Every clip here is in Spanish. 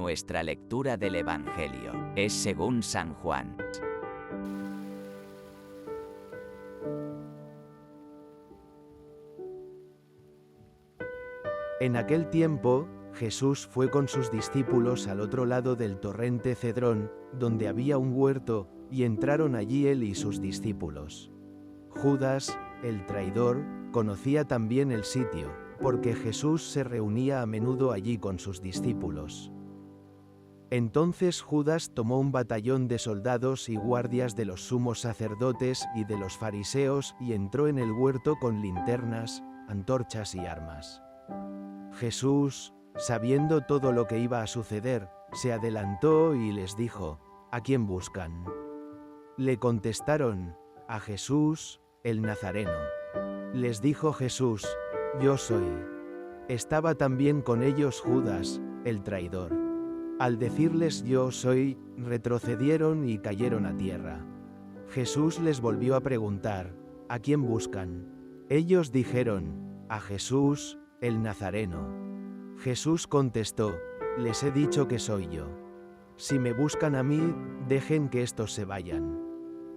Nuestra lectura del Evangelio es según San Juan. En aquel tiempo, Jesús fue con sus discípulos al otro lado del torrente Cedrón, donde había un huerto, y entraron allí él y sus discípulos. Judas, el traidor, conocía también el sitio, porque Jesús se reunía a menudo allí con sus discípulos. Entonces Judas tomó un batallón de soldados y guardias de los sumos sacerdotes y de los fariseos y entró en el huerto con linternas, antorchas y armas. Jesús, sabiendo todo lo que iba a suceder, se adelantó y les dijo: ¿A quién buscan? Le contestaron: a Jesús, el Nazareno. Les dijo Jesús: Yo soy. Estaba también con ellos Judas, el traidor. Al decirles yo soy, retrocedieron y cayeron a tierra. Jesús les volvió a preguntar: ¿A quién buscan? Ellos dijeron: a Jesús, el Nazareno. Jesús contestó: les he dicho que soy yo. Si me buscan a mí, dejen que estos se vayan.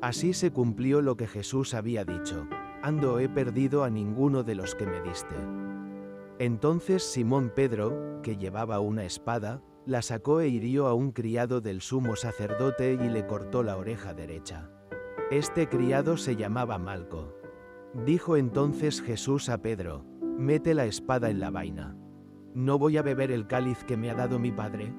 Así se cumplió lo que Jesús había dicho: ando, he perdido a ninguno de los que me diste. Entonces Simón Pedro, que llevaba una espada, la sacó e hirió a un criado del sumo sacerdote y le cortó la oreja derecha. Este criado se llamaba Malco. Dijo entonces Jesús a Pedro: mete la espada en la vaina. ¿No voy a beber el cáliz que me ha dado mi padre?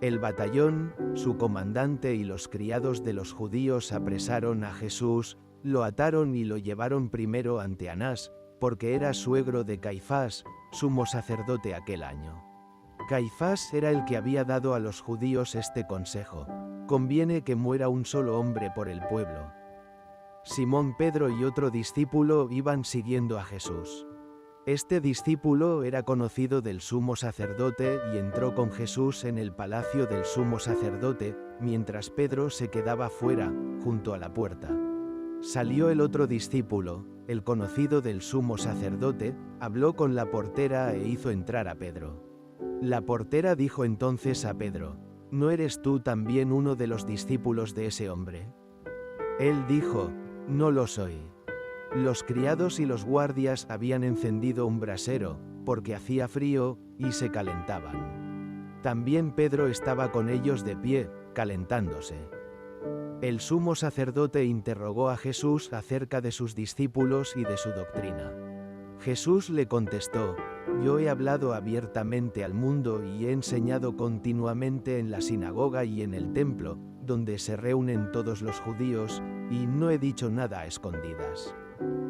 El batallón, su comandante y los criados de los judíos apresaron a Jesús, lo ataron y lo llevaron primero ante Anás, porque era suegro de Caifás, sumo sacerdote aquel año. Caifás era el que había dado a los judíos este consejo: conviene que muera un solo hombre por el pueblo. Simón Pedro y otro discípulo iban siguiendo a Jesús. Este discípulo era conocido del sumo sacerdote y entró con Jesús en el palacio del sumo sacerdote, mientras Pedro se quedaba fuera, junto a la puerta. Salió el otro discípulo, el conocido del sumo sacerdote, habló con la portera e hizo entrar a Pedro. La portera dijo entonces a Pedro: ¿no eres tú también uno de los discípulos de ese hombre? Él dijo: no lo soy. Los criados y los guardias habían encendido un brasero, porque hacía frío, y se calentaban. También Pedro estaba con ellos de pie, calentándose. El sumo sacerdote interrogó a Jesús acerca de sus discípulos y de su doctrina. Jesús le contestó: yo he hablado abiertamente al mundo y he enseñado continuamente en la sinagoga y en el templo, donde se reúnen todos los judíos, y no he dicho nada a escondidas.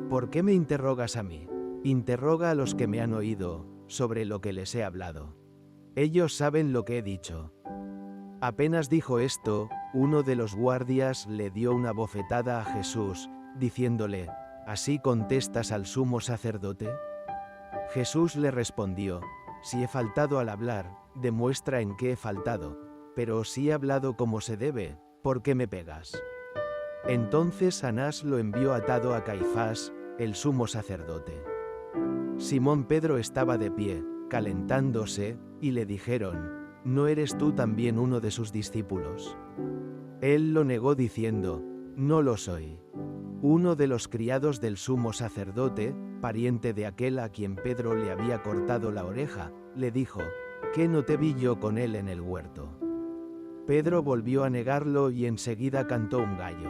¿Por qué me interrogas a mí? Interroga a los que me han oído, sobre lo que les he hablado. Ellos saben lo que he dicho. Apenas dijo esto, uno de los guardias le dio una bofetada a Jesús, diciéndole: ¿así contestas al sumo sacerdote? Jesús le respondió: si he faltado al hablar, demuestra en qué he faltado, pero si he hablado como se debe, ¿por qué me pegas? Entonces Anás lo envió atado a Caifás, el sumo sacerdote. Simón Pedro estaba de pie, calentándose, y le dijeron: ¿no eres tú también uno de sus discípulos? Él lo negó diciendo: no lo soy. Uno de los criados del sumo sacerdote, pariente de aquel a quien Pedro le había cortado la oreja, le dijo: ¿qué no te vi yo con él en el huerto? Pedro volvió a negarlo y enseguida cantó un gallo.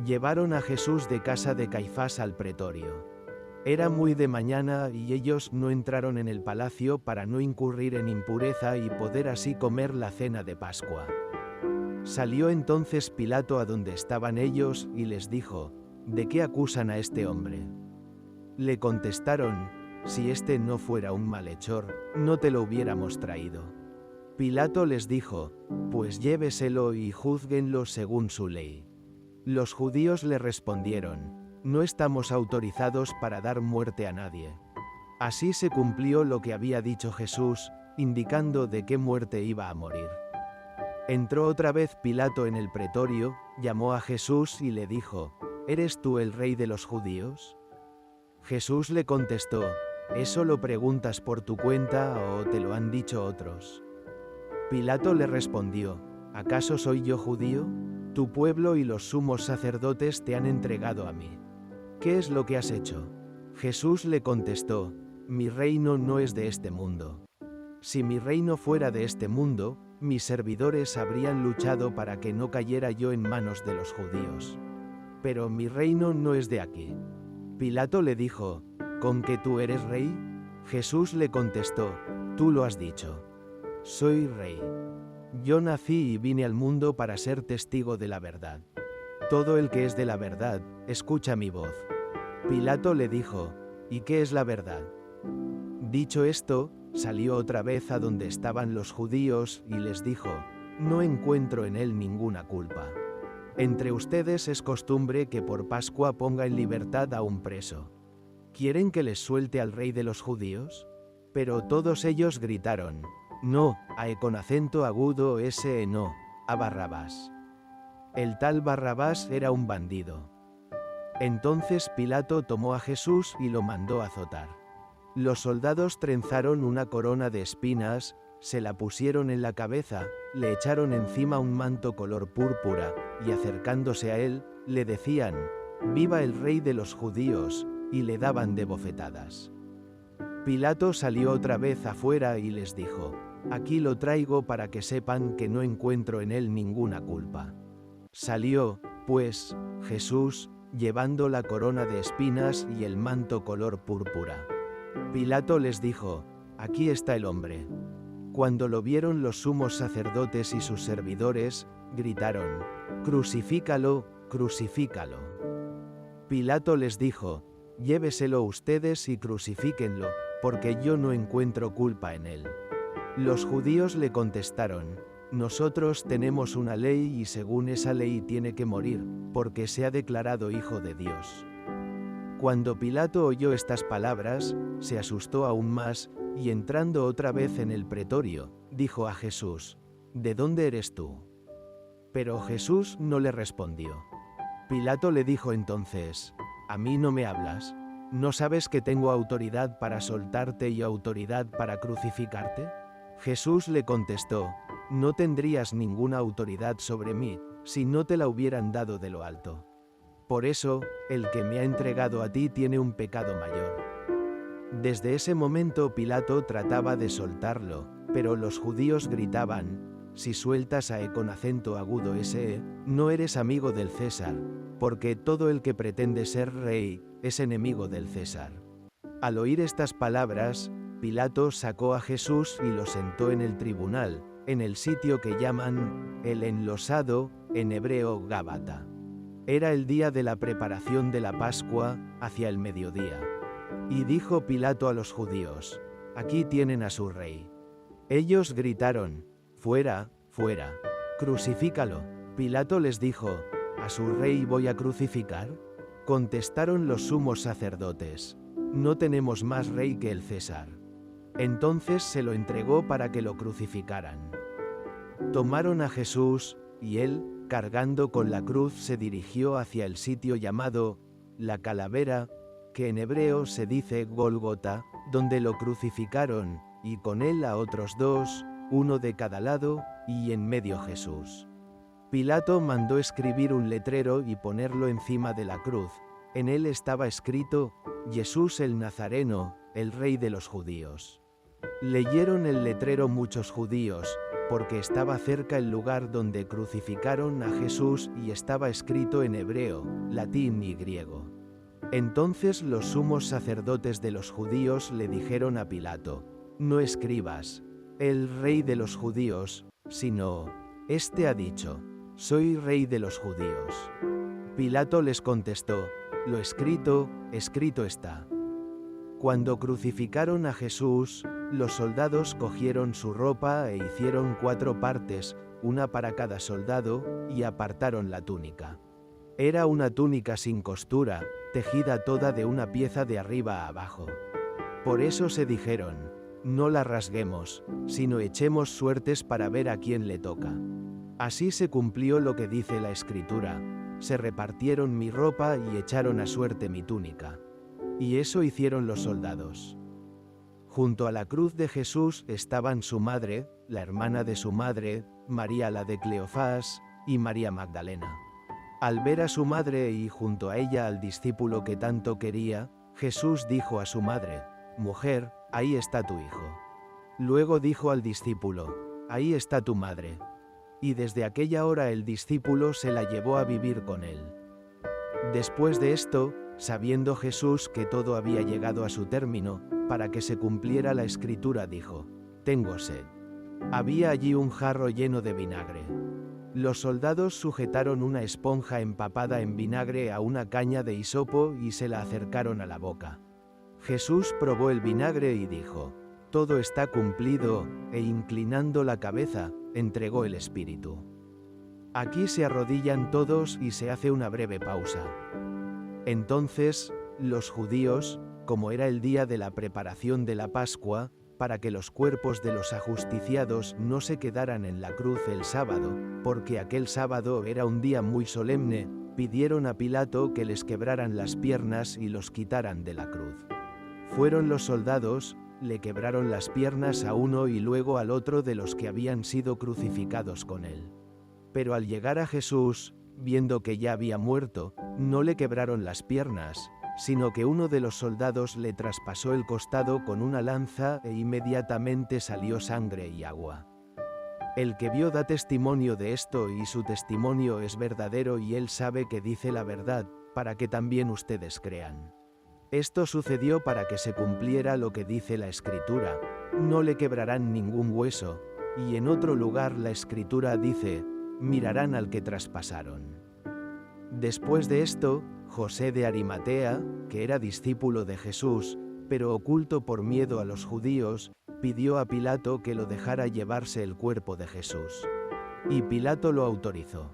Llevaron a Jesús de casa de Caifás al pretorio. Era muy de mañana y ellos no entraron en el palacio para no incurrir en impureza y poder así comer la cena de Pascua. Salió entonces Pilato a donde estaban ellos y les dijo: ¿de qué acusan a este hombre? Le contestaron: si este no fuera un malhechor, no te lo hubiéramos traído. Pilato les dijo: pues lléveselo y júzguenlo según su ley. Los judíos le respondieron: no estamos autorizados para dar muerte a nadie. Así se cumplió lo que había dicho Jesús, indicando de qué muerte iba a morir. Entró otra vez Pilato en el pretorio, llamó a Jesús y le dijo: ¿eres tú el rey de los judíos? Jesús le contestó: ¿eso lo preguntas por tu cuenta o te lo han dicho otros? Pilato le respondió, ¿acaso soy yo judío? Tu pueblo y los sumos sacerdotes te han entregado a mí. ¿Qué es lo que has hecho? Jesús le contestó, mi reino no es de este mundo. Si mi reino fuera de este mundo, mis servidores habrían luchado para que no cayera yo en manos de los judíos. Pero mi reino no es de aquí. Pilato le dijo, ¿con que tú eres rey? Jesús le contestó, tú lo has dicho. Soy rey. Yo nací y vine al mundo para ser testigo de la verdad. Todo el que es de la verdad, escucha mi voz. Pilato le dijo, ¿y qué es la verdad? Dicho esto, salió otra vez a donde estaban los judíos y les dijo, no encuentro en él ninguna culpa. Entre ustedes es costumbre que por Pascua ponga en libertad a un preso. ¿Quieren que les suelte al rey de los judíos? Pero todos ellos gritaron, no, con acento agudo ese no, a Barrabás. El tal Barrabás era un bandido. Entonces Pilato tomó a Jesús y lo mandó azotar. Los soldados trenzaron una corona de espinas, se la pusieron en la cabeza, le echaron encima un manto color púrpura, y acercándose a él, le decían, «Viva el rey de los judíos», y le daban de bofetadas. Pilato salió otra vez afuera y les dijo, «Aquí lo traigo para que sepan que no encuentro en él ninguna culpa». Salió, pues, Jesús, llevando la corona de espinas y el manto color púrpura. Pilato les dijo, «Aquí está el hombre». Cuando lo vieron los sumos sacerdotes y sus servidores, gritaron, «Crucifícalo, crucifícalo». Pilato les dijo, «Lléveselo ustedes y crucifíquenlo, porque yo no encuentro culpa en él». Los judíos le contestaron, «Nosotros tenemos una ley y según esa ley tiene que morir, porque se ha declarado hijo de Dios». Cuando Pilato oyó estas palabras, se asustó aún más, y entrando otra vez en el pretorio, dijo a Jesús, «¿De dónde eres tú?». Pero Jesús no le respondió. Pilato le dijo entonces, «¿A mí no me hablas? ¿No sabes que tengo autoridad para soltarte y autoridad para crucificarte?». Jesús le contestó, «No tendrías ninguna autoridad sobre mí, si no te la hubieran dado de lo alto. Por eso, el que me ha entregado a ti tiene un pecado mayor». Desde ese momento Pilato trataba de soltarlo, pero los judíos gritaban, «Si sueltas a con acento agudo ese, no eres amigo del César, porque todo el que pretende ser rey, es enemigo del César». Al oír estas palabras, Pilato sacó a Jesús y lo sentó en el tribunal, en el sitio que llaman, el enlosado, en hebreo Gábata. Era el día de la preparación de la Pascua, hacia el mediodía. Y dijo Pilato a los judíos, «Aquí tienen a su rey». Ellos gritaron, «Fuera, fuera, crucifícalo». Pilato les dijo, «¿A su rey voy a crucificar?». Contestaron los sumos sacerdotes, «No tenemos más rey que el César». Entonces se lo entregó para que lo crucificaran. Tomaron a Jesús, y él, cargando con la cruz, se dirigió hacia el sitio llamado la Calavera, que en hebreo se dice Gólgota, donde lo crucificaron, y con él a otros dos, uno de cada lado, y en medio Jesús. Pilato mandó escribir un letrero y ponerlo encima de la cruz. En él estaba escrito, Jesús el Nazareno, el rey de los judíos. Leyeron el letrero muchos judíos, porque estaba cerca el lugar donde crucificaron a Jesús y estaba escrito en hebreo, latín y griego. Entonces los sumos sacerdotes de los judíos le dijeron a Pilato, «No escribas, el rey de los judíos, sino, este ha dicho, soy rey de los judíos». Pilato les contestó, «Lo escrito, escrito está». Cuando crucificaron a Jesús, los soldados cogieron su ropa e hicieron 4 partes, una para cada soldado, y apartaron la túnica. Era una túnica sin costura, tejida toda de una pieza de arriba a abajo. Por eso se dijeron, «No la rasguemos, sino echemos suertes para ver a quién le toca». Así se cumplió lo que dice la Escritura, «Se repartieron mi ropa y echaron a suerte mi túnica». Y eso hicieron los soldados. Junto a la cruz de Jesús estaban su madre, la hermana de su madre, María la de Cleofás, y María Magdalena. Al ver a su madre y junto a ella al discípulo que tanto quería, Jesús dijo a su madre: «Mujer, ahí está tu hijo». Luego dijo al discípulo: «Ahí está tu madre». Y desde aquella hora el discípulo se la llevó a vivir con él. Después de esto, sabiendo Jesús que todo había llegado a su término, para que se cumpliera la escritura, dijo: «Tengo sed». Había allí un jarro lleno de vinagre. Los soldados sujetaron una esponja empapada en vinagre a una caña de hisopo y se la acercaron a la boca. Jesús probó el vinagre y dijo: «Todo está cumplido», e inclinando la cabeza, entregó el espíritu. Aquí se arrodillan todos y se hace una breve pausa. Entonces, los judíos, como era el día de la preparación de la Pascua, para que los cuerpos de los ajusticiados no se quedaran en la cruz el sábado, porque aquel sábado era un día muy solemne, pidieron a Pilato que les quebraran las piernas y los quitaran de la cruz. Fueron los soldados, le quebraron las piernas a uno y luego al otro de los que habían sido crucificados con él. Pero al llegar a Jesús, viendo que ya había muerto, no le quebraron las piernas, sino que uno de los soldados le traspasó el costado con una lanza e inmediatamente salió sangre y agua. El que vio da testimonio de esto y su testimonio es verdadero y él sabe que dice la verdad, para que también ustedes crean. Esto sucedió para que se cumpliera lo que dice la Escritura: «No le quebrarán ningún hueso», y en otro lugar la Escritura dice: «Mirarán al que traspasaron». Después de esto, José de Arimatea, que era discípulo de Jesús, pero oculto por miedo a los judíos, pidió a Pilato que lo dejara llevarse el cuerpo de Jesús. Y Pilato lo autorizó.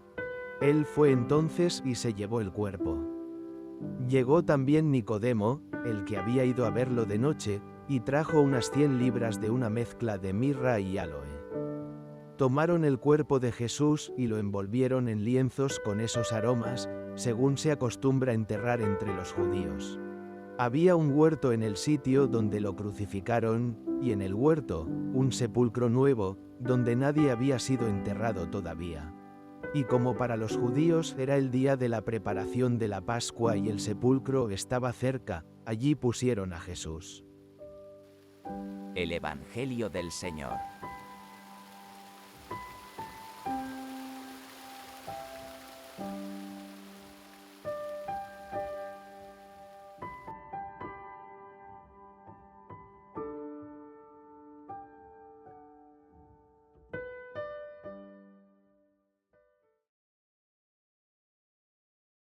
Él fue entonces y se llevó el cuerpo. Llegó también Nicodemo, el que había ido a verlo de noche, y trajo unas 100 libras de una mezcla de mirra y áloe. Tomaron el cuerpo de Jesús y lo envolvieron en lienzos con esos aromas, según se acostumbra enterrar entre los judíos. Había un huerto en el sitio donde lo crucificaron, y en el huerto, un sepulcro nuevo, donde nadie había sido enterrado todavía. Y como para los judíos era el día de la preparación de la Pascua y el sepulcro estaba cerca, allí pusieron a Jesús. El Evangelio del Señor.